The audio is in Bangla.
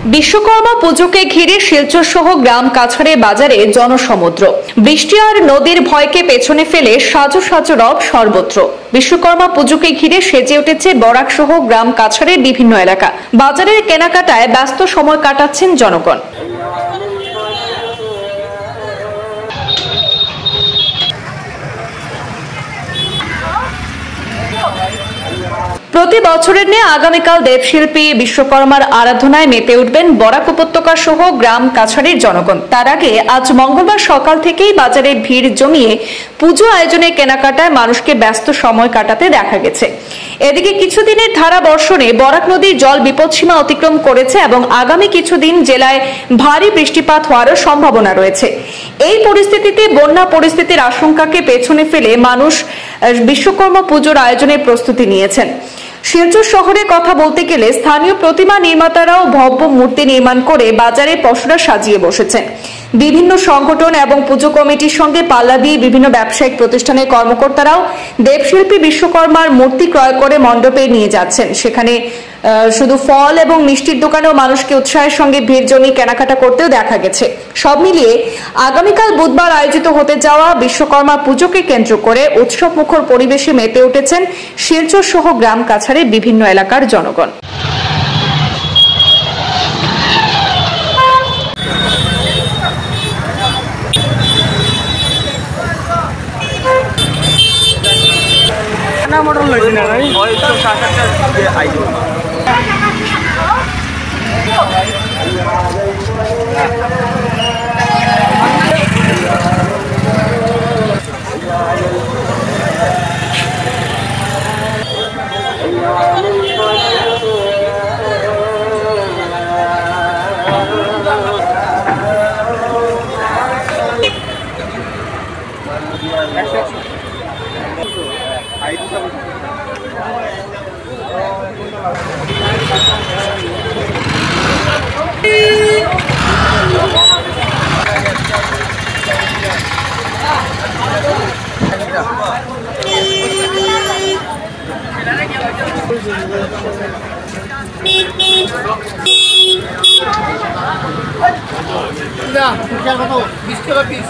বিশ্বকর্মা পুজোকে ঘিরে শিলচর সহ গ্রাম কাছাড়ে বাজারে জনসমুদ্র। বৃষ্টি আর নদীর ভয়কে পেছনে ফেলে সাজো সাজো রব সর্বত্র। বিশ্বকর্মা পুজোকে ঘিরে সেজে উঠেছে বরাক সহ গ্রাম কাছাড়ের বিভিন্ন এলাকা। বাজারের কেনাকাটায় ব্যস্ত সময় কাটাচ্ছেন জনগণ। প্রতি বছরের ন্যায় আগামীকাল দেবশিল্পী বিশ্বকর্মার আরাধনায় মেতে উঠবেন বরাক উপত্যকা সহ গ্রাম কাছাড়ের জনগণ। তার আগে আজ মঙ্গলবার সকাল থেকেই বাজারে ভিড় জমিয়ে পুজো আয়োজনে কেনাকাটায় মানুষকে ব্যস্ত সময় কাটাতে দেখা গেছে। এদিকে কিছুদিনের ধারা বর্ষণে বরাক নদীর জল বিপদসীমা অতিক্রম করেছে এবং আগামী কিছুদিন জেলায় ভারী বৃষ্টিপাত হওয়ারও সম্ভাবনা রয়েছে। এই পরিস্থিতিতে বন্যা পরিস্থিতির আশঙ্কাকে পেছনে ফেলে মানুষ বিশ্বকর্মা পুজোর আয়োজনের প্রস্তুতি নিয়েছেন। শিলচর শহরে কথা বলতে গেলে স্থানীয় প্রতিমা নির্মাতারাও ভব্য মূর্তি নির্মাণ করে বাজারে পসরা সাজিয়ে বসেছেন। বিভিন্ন সংগঠন এবং পুজো কমিটির সঙ্গে পাল্লা দিয়ে বিভিন্ন ব্যবসায়িক প্রতিষ্ঠানের কর্মকর্তারাও দেবশিল্পী বিশ্বকর্মার মূর্তি ক্রয় করে মণ্ডপে নিয়ে যাচ্ছেন। সেখানে শুধু ফল এবং মিষ্টির দোকানেও মানুষকে উৎসাহের সঙ্গে ভিড় জমিয়ে কেনাকাটা করতেও দেখা গেছে। সব মিলিয়ে আগামীকাল বুধবার আয়োজিত হতে যাওয়া বিশ্বকর্মা পুজোকে কেন্দ্র করে উৎসব মুখর পরিবেশে মেতে উঠেছেন শিলচর সহ গ্রাম কাছাড়ের বিভিন্ন এলাকার জনগণ। মডেল লইছি না ভাই হয়তো 60টা যে আইলো না, 20 টাকা পিস।